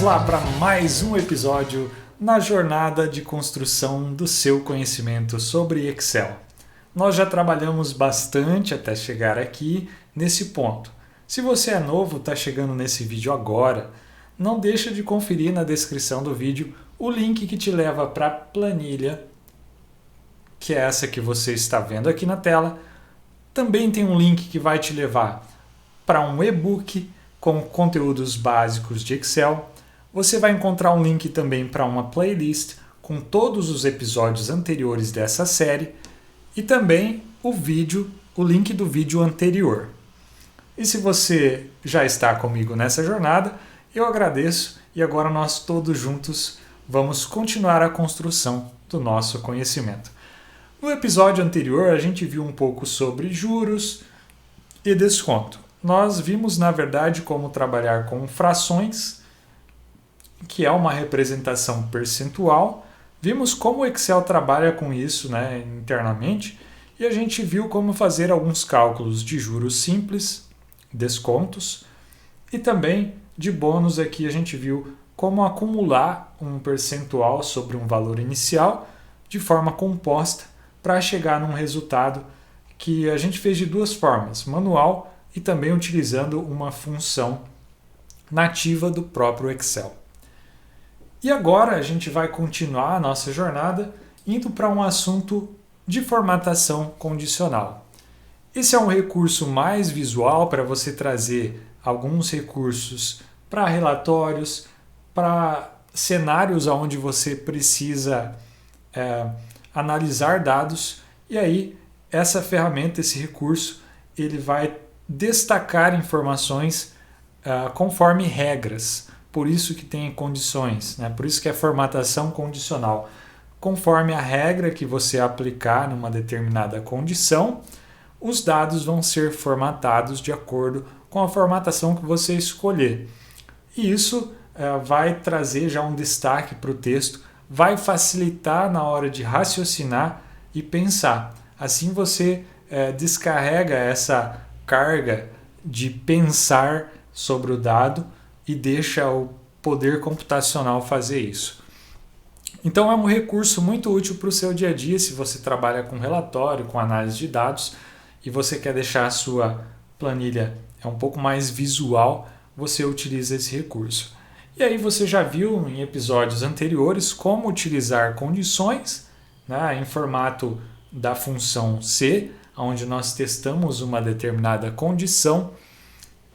Vamos lá para mais um episódio na jornada de construção do seu conhecimento sobre Excel. Nós já trabalhamos bastante até chegar aqui nesse ponto. Se você é novo, está chegando nesse vídeo agora, não deixa de conferir na descrição do vídeo o link que te leva para a planilha, que é essa que você está vendo aqui na tela. Também tem um link que vai te levar para um e-book com conteúdos básicos de Excel. Você vai encontrar um link também para uma playlist com todos os episódios anteriores dessa série e também o link do vídeo anterior. E se você já está comigo nessa jornada, eu agradeço e agora nós todos juntos vamos continuar a construção do nosso conhecimento. No episódio anterior a gente viu um pouco sobre juros e desconto. Nós vimos, na verdade, como trabalhar com frações, que é uma representação percentual. Vimos como o Excel trabalha com isso, internamente, e a gente viu como fazer alguns cálculos de juros simples, descontos, e também de bônus aqui a gente viu como acumular um percentual sobre um valor inicial de forma composta para chegar num resultado que a gente fez de duas formas, manual e também utilizando uma função nativa do próprio Excel. E agora a gente vai continuar a nossa jornada indo para um assunto de formatação condicional. Esse é um recurso mais visual para você trazer alguns recursos para relatórios, para cenários onde você precisa analisar dados, e aí essa ferramenta, esse recurso, ele vai destacar informações conforme regras. Por isso que tem condições, por isso que é formatação condicional. Conforme a regra que você aplicar numa determinada condição, os dados vão ser formatados de acordo com a formatação que você escolher. E isso vai trazer já um destaque para o texto, vai facilitar na hora de raciocinar e pensar. Assim você descarrega essa carga de pensar sobre o dado e deixa o poder computacional fazer isso. Então é um recurso muito útil para o seu dia a dia se você trabalha com relatório, com análise de dados e você quer deixar a sua planilha um pouco mais visual, você utiliza esse recurso. E aí você já viu em episódios anteriores como utilizar condições em formato da função C, onde nós testamos uma determinada condição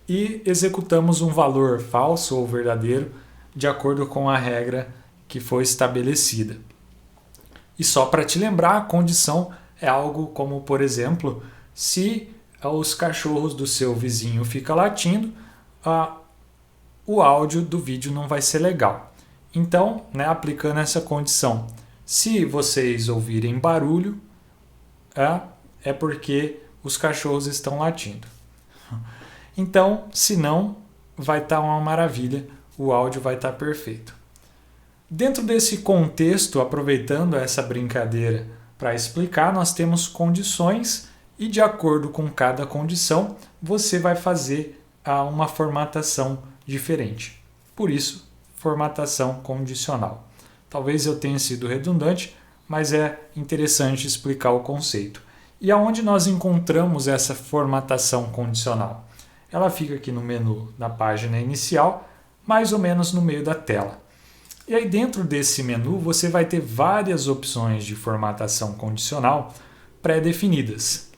e executamos um valor falso ou verdadeiro de acordo com a regra que foi estabelecida. E só para te lembrar, a condição é algo como, por exemplo, se os cachorros do seu vizinho ficam latindo, o áudio do vídeo não vai ser legal. Então, aplicando essa condição, se vocês ouvirem barulho, é porque os cachorros estão latindo. Então, se não, vai estar uma maravilha, o áudio vai estar perfeito. Dentro desse contexto, aproveitando essa brincadeira para explicar, nós temos condições e de acordo com cada condição, você vai fazer uma formatação diferente. Por isso, formatação condicional. Talvez eu tenha sido redundante, mas é interessante explicar o conceito. E aonde nós encontramos essa formatação condicional? Ela fica aqui no menu da página inicial, mais ou menos no meio da tela. E aí dentro desse menu você vai ter várias opções de formatação condicional pré-definidas.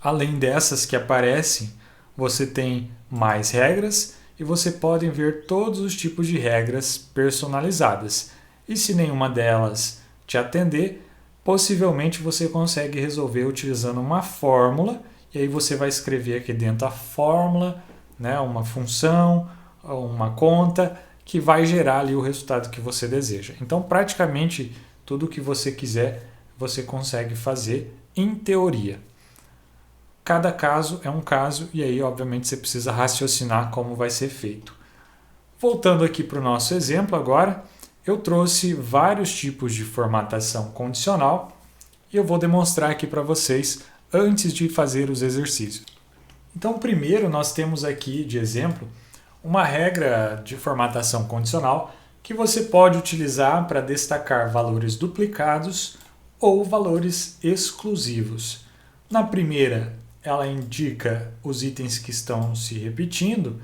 Além dessas que aparecem, você tem mais regras e você pode ver todos os tipos de regras personalizadas. E se nenhuma delas te atender, possivelmente você consegue resolver utilizando uma fórmula, e aí você vai escrever aqui dentro a fórmula, uma função, uma conta, que vai gerar ali o resultado que você deseja. Então, praticamente, tudo o que você quiser, você consegue fazer em teoria. Cada caso é um caso, e aí, obviamente, você precisa raciocinar como vai ser feito. Voltando aqui para o nosso exemplo agora, eu trouxe vários tipos de formatação condicional e eu vou demonstrar aqui para vocês antes de fazer os exercícios. Então, primeiro nós temos aqui de exemplo uma regra de formatação condicional que você pode utilizar para destacar valores duplicados ou valores exclusivos. Na primeira, ela indica os itens que estão se repetindo,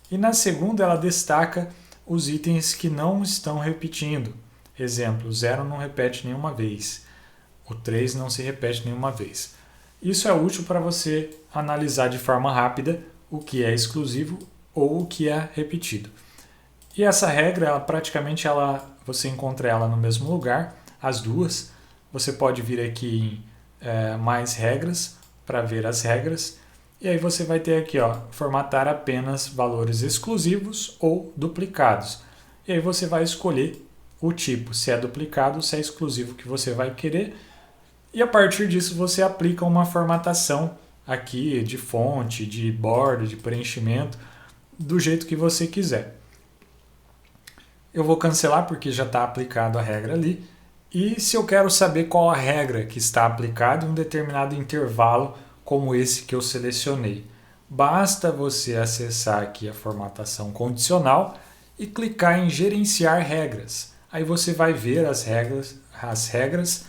e na segunda, ela destaca os itens que não estão repetindo. Exemplo, o 0 não repete nenhuma vez, o 3 não se repete nenhuma vez. Isso é útil para você analisar de forma rápida o que é exclusivo ou o que é repetido. E essa regra, você encontra ela no mesmo lugar, as duas. Você pode vir aqui em mais regras para ver as regras. E aí você vai ter aqui, formatar apenas valores exclusivos ou duplicados. E aí você vai escolher o tipo, se é duplicado, se é exclusivo que você vai querer. E a partir disso você aplica uma formatação aqui de fonte, de borda, de preenchimento, do jeito que você quiser. Eu vou cancelar porque já está aplicado a regra ali. E se eu quero saber qual a regra que está aplicada em um determinado intervalo, como esse que eu selecionei, basta você acessar aqui a formatação condicional e clicar em gerenciar regras. Aí você vai ver as regras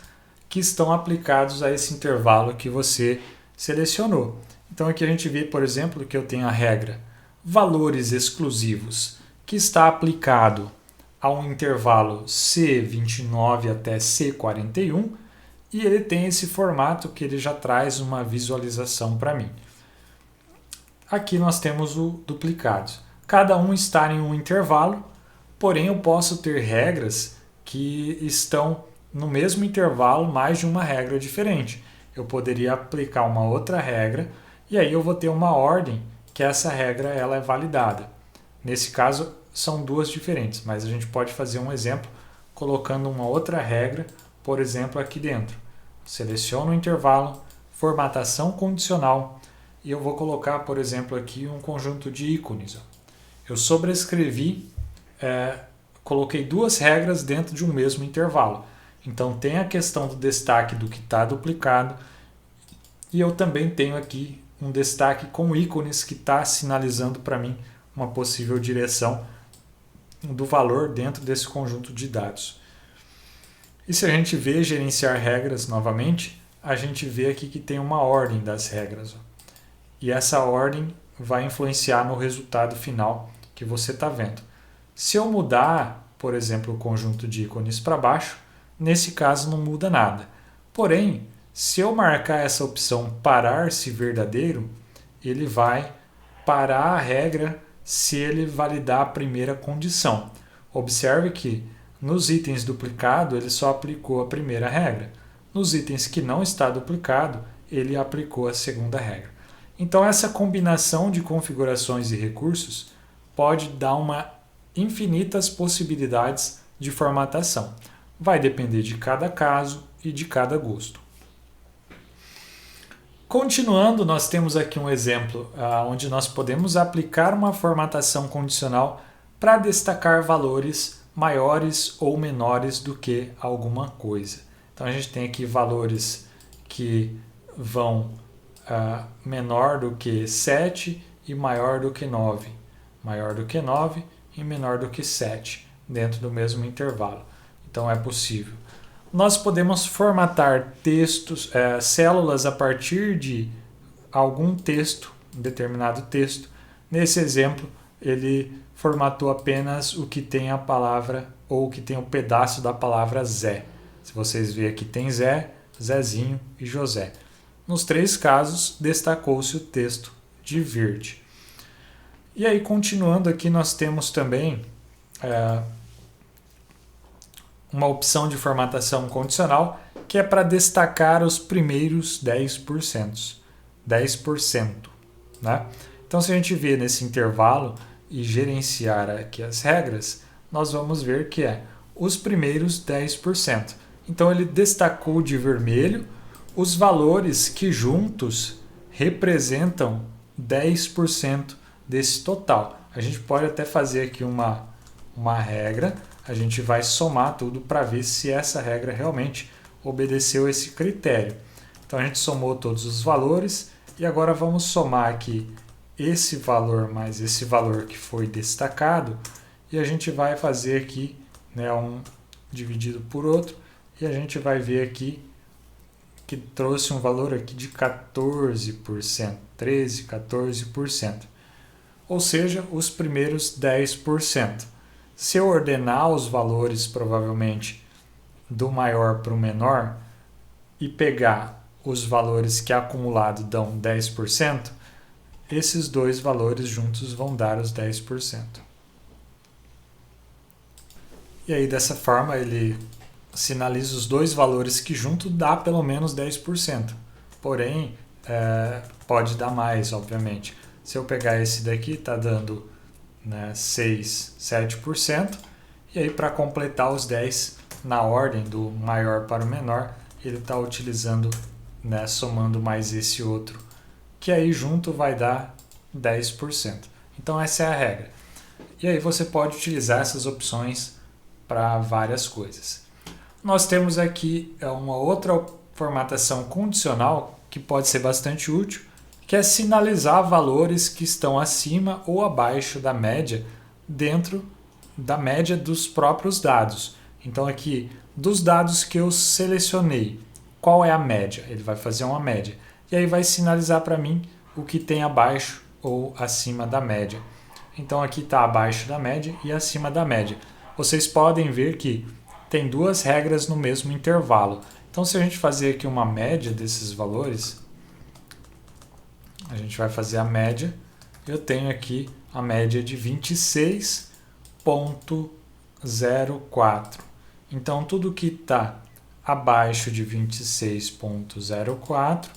que estão aplicadas a esse intervalo que você selecionou. Então aqui a gente vê, por exemplo, que eu tenho a regra valores exclusivos, que está aplicado a um intervalo C29 até C41, e ele tem esse formato que ele já traz uma visualização para mim. Aqui nós temos o duplicado. Cada um está em um intervalo, porém eu posso ter regras que estão no mesmo intervalo, mais de uma regra diferente. Eu poderia aplicar uma outra regra e aí eu vou ter uma ordem que essa regra ela é validada. Nesse caso são duas diferentes, mas a gente pode fazer um exemplo colocando uma outra regra, por exemplo, aqui dentro. Seleciono o intervalo, formatação condicional, e eu vou colocar, por exemplo, aqui um conjunto de ícones. Eu sobrescrevi, coloquei duas regras dentro de um mesmo intervalo. Então tem a questão do destaque do que está duplicado, e eu também tenho aqui um destaque com ícones que está sinalizando para mim uma possível direção do valor dentro desse conjunto de dados. E se a gente vê gerenciar regras novamente, a gente vê aqui que tem uma ordem das regras. E essa ordem vai influenciar no resultado final que você está vendo. Se eu mudar, por exemplo, o conjunto de ícones para baixo, nesse caso não muda nada. Porém, se eu marcar essa opção parar se verdadeiro, ele vai parar a regra se ele validar a primeira condição. Observe que nos itens duplicado ele só aplicou a primeira regra. Nos itens que não está duplicado, ele aplicou a segunda regra. Então essa combinação de configurações e recursos pode dar infinitas possibilidades de formatação. Vai depender de cada caso e de cada gosto. Continuando, nós temos aqui um exemplo onde nós podemos aplicar uma formatação condicional para destacar valores maiores ou menores do que alguma coisa. Então a gente tem aqui valores que vão menor do que 7 e maior do que 9. Maior do que 9 e menor do que 7 dentro do mesmo intervalo. Então é possível. Nós podemos formatar textos, células a partir de algum texto, um determinado texto. Nesse exemplo, ele formatou apenas o que tem a palavra ou o que tem o pedaço da palavra Zé. Se vocês verem aqui tem Zé, Zezinho e José. Nos três casos, destacou-se o texto de verde. E aí, continuando aqui, nós temos também uma opção de formatação condicional que é para destacar os primeiros 10%. 10%, né? Então, se a gente vê nesse intervalo e gerenciar aqui as regras, nós vamos ver que os primeiros 10%. Então, ele destacou de vermelho os valores que juntos representam 10% desse total. A gente pode até fazer aqui uma regra, a gente vai somar tudo para ver se essa regra realmente obedeceu esse critério. Então a gente somou todos os valores e agora vamos somar aqui esse valor mais esse valor que foi destacado, e a gente vai fazer aqui, né, um dividido por outro, e a gente vai ver aqui que trouxe um valor aqui de 14%, 13, 14%. Ou seja, os primeiros 10%. Se eu ordenar os valores, provavelmente, do maior para o menor, e pegar os valores que acumulado dão 10%, esses dois valores juntos vão dar os 10%. E aí, dessa forma, ele sinaliza os dois valores que junto dá pelo menos 10%. Porém, pode dar mais, obviamente. Se eu pegar esse daqui, está dando, né, 6, 7%. E aí, para completar os 10 na ordem do maior para o menor, ele está utilizando, né, somando mais esse outro, que aí junto vai dar 10%. Então essa é a regra. E aí você pode utilizar essas opções para várias coisas. Nós temos aqui uma outra formatação condicional que pode ser bastante útil, que é sinalizar valores que estão acima ou abaixo da média dentro da média dos próprios dados. Então aqui, dos dados que eu selecionei, qual é a média? Ele vai fazer uma média. E aí vai sinalizar para mim o que tem abaixo ou acima da média. Então aqui está abaixo da média e acima da média. Vocês podem ver que tem duas regras no mesmo intervalo. Então se a gente fazer aqui uma média desses valores, a gente vai fazer a média. Eu tenho aqui a média de 26,04. Então tudo que está abaixo de 26,04,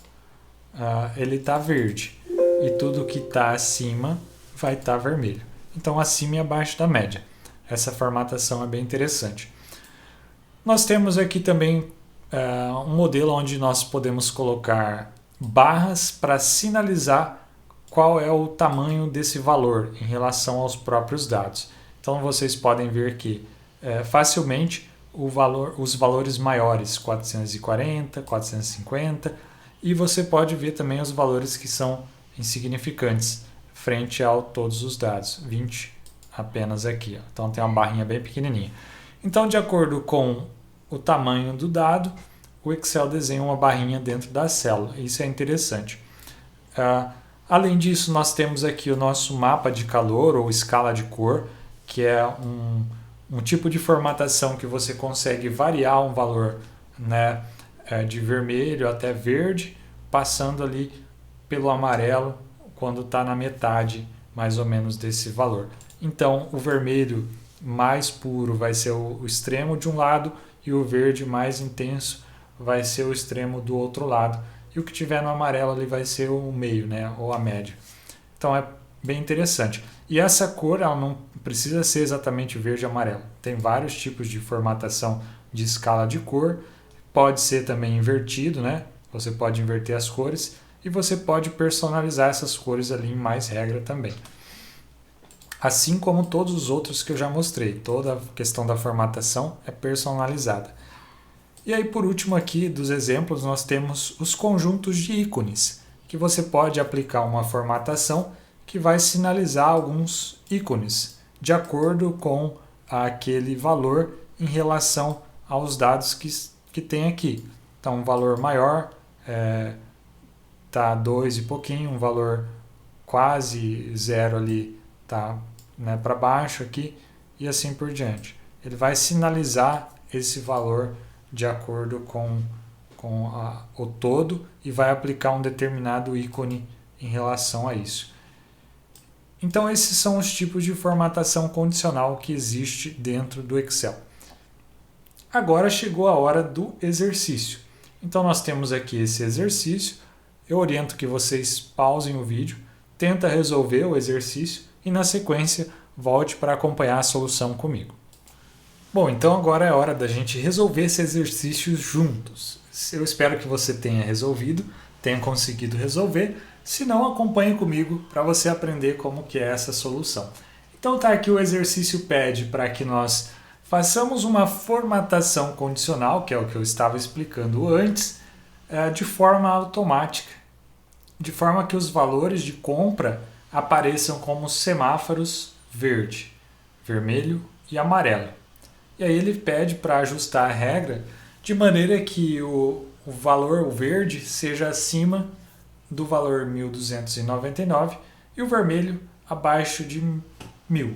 ele está verde. E tudo que está acima vai estar vermelho. Então acima e abaixo da média. Essa formatação é bem interessante. Nós temos aqui também um modelo onde nós podemos colocar barras para sinalizar qual é o tamanho desse valor em relação aos próprios dados. Então vocês podem ver que facilmente os valores maiores, 440, 450, e você pode ver também os valores que são insignificantes frente a todos os dados, 20 apenas aqui. Então tem uma barrinha bem pequenininha. Então, de acordo com o tamanho do dado, o Excel desenha uma barrinha dentro da célula. Isso é interessante. Além disso, nós temos aqui o nosso mapa de calor ou escala de cor, que é um tipo de formatação que você consegue variar um valor, né, de vermelho até verde, passando ali pelo amarelo quando está na metade mais ou menos desse valor. Então o vermelho mais puro vai ser o extremo de um lado e o verde mais intenso vai ser o extremo do outro lado. E o que tiver no amarelo ali vai ser o meio, né, ou a média. Então é bem interessante. E essa cor ela não precisa ser exatamente verde e amarelo. Tem vários tipos de formatação de escala de cor. Pode ser também invertido, né? Você pode inverter as cores e você pode personalizar essas cores ali em mais regra também. Assim como todos os outros que eu já mostrei. Toda a questão da formatação é personalizada. E aí, por último aqui dos exemplos, nós temos os conjuntos de ícones, que você pode aplicar uma formatação que vai sinalizar alguns ícones de acordo com aquele valor em relação aos dados que tem aqui. Então, um valor maior está 2 e pouquinho, um valor quase zero ali está, né, para baixo aqui e assim por diante. Ele vai sinalizar esse valor de acordo com o todo e vai aplicar um determinado ícone em relação a isso. Então esses são os tipos de formatação condicional que existe dentro do Excel. Agora chegou a hora do exercício. Então nós temos aqui esse exercício. Eu oriento que vocês pausem o vídeo, tenta resolver o exercício e na sequência volte para acompanhar a solução comigo. Bom, então agora é hora da gente resolver esse exercício juntos. Eu espero que você tenha resolvido, tenha conseguido resolver. Se não, acompanhe comigo para você aprender como que é essa solução. Então tá aqui, o exercício pede para que nós façamos uma formatação condicional, que é o que eu estava explicando antes, de forma automática, de forma que os valores de compra apareçam como semáforos verde, vermelho e amarelo. E aí ele pede para ajustar a regra de maneira que o valor, o verde, seja acima do valor 1.299 e o vermelho abaixo de 1.000.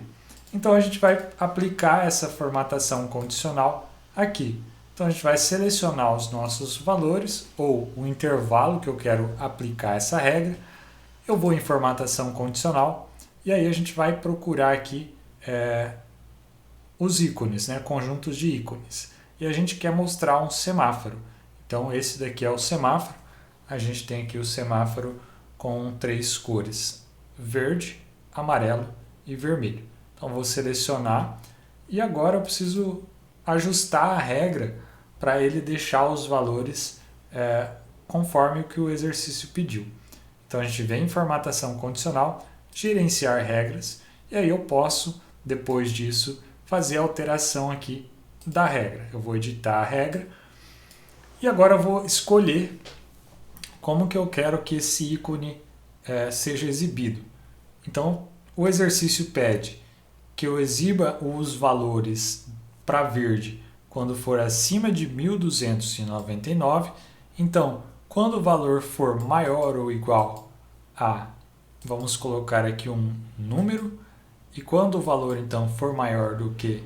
Então a gente vai aplicar essa formatação condicional aqui. Então a gente vai selecionar os nossos valores ou o intervalo que eu quero aplicar essa regra. Eu vou em formatação condicional e aí a gente vai procurar aqui os ícones, né, conjuntos de ícones. E a gente quer mostrar um semáforo. Então esse daqui é o semáforo. A gente tem aqui o semáforo com 3 cores: verde, amarelo e vermelho. Então vou selecionar e agora eu preciso ajustar a regra para ele deixar os valores conforme o que o exercício pediu. Então a gente vem em formatação condicional, gerenciar regras, e aí eu posso, depois disso, fazer a alteração aqui da regra. Eu vou editar a regra e agora eu vou escolher como que eu quero que esse ícone seja exibido. Então o exercício pede que eu exiba os valores para verde quando for acima de 1.299. Então, quando o valor for maior ou igual a, vamos colocar aqui um número, e quando o valor então for maior do que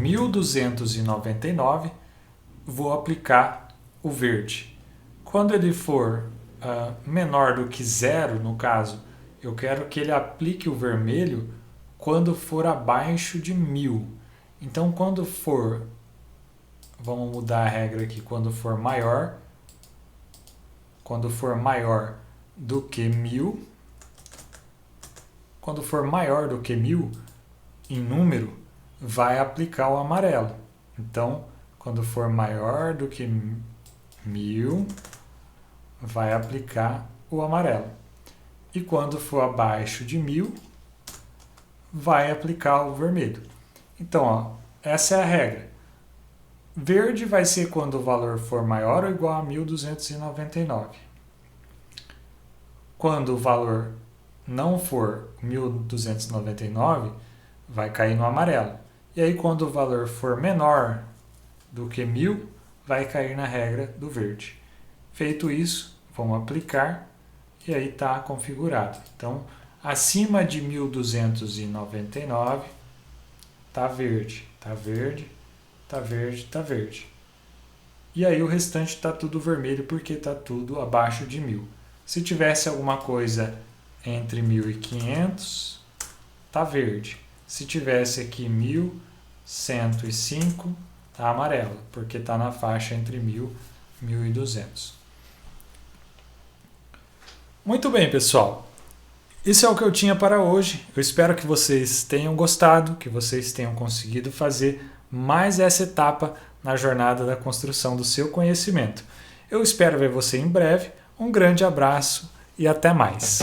1.299, vou aplicar o verde. Quando ele for menor do que 0, no caso, eu quero que ele aplique o vermelho quando for abaixo de 1.000. Então, quando for, vamos mudar a regra aqui, quando for maior do que 1.000, quando for maior do que 1.000 em número, vai aplicar o amarelo. Então, quando for maior do que 1.000, vai aplicar o amarelo. E quando for abaixo de 1.000, vai aplicar o vermelho. Então, ó, essa é a regra. Verde vai ser quando o valor for maior ou igual a 1.299. Quando o valor não for 1.299, vai cair no amarelo. E aí, quando o valor for menor do que 1.000, vai cair na regra do verde. Feito isso, vamos aplicar e aí está configurado. Então, acima de 1.299, está verde, está verde, está verde, está verde. E aí o restante está tudo vermelho porque está tudo abaixo de 1.000. Se tivesse alguma coisa entre 1.500, está verde. Se tivesse aqui 1.105, está amarelo, porque está na faixa entre 1.000 e 1.200. Muito bem, pessoal. Isso é o que eu tinha para hoje. Eu espero que vocês tenham gostado, que vocês tenham conseguido fazer mais essa etapa na jornada da construção do seu conhecimento. Eu espero ver você em breve. Um grande abraço e até mais.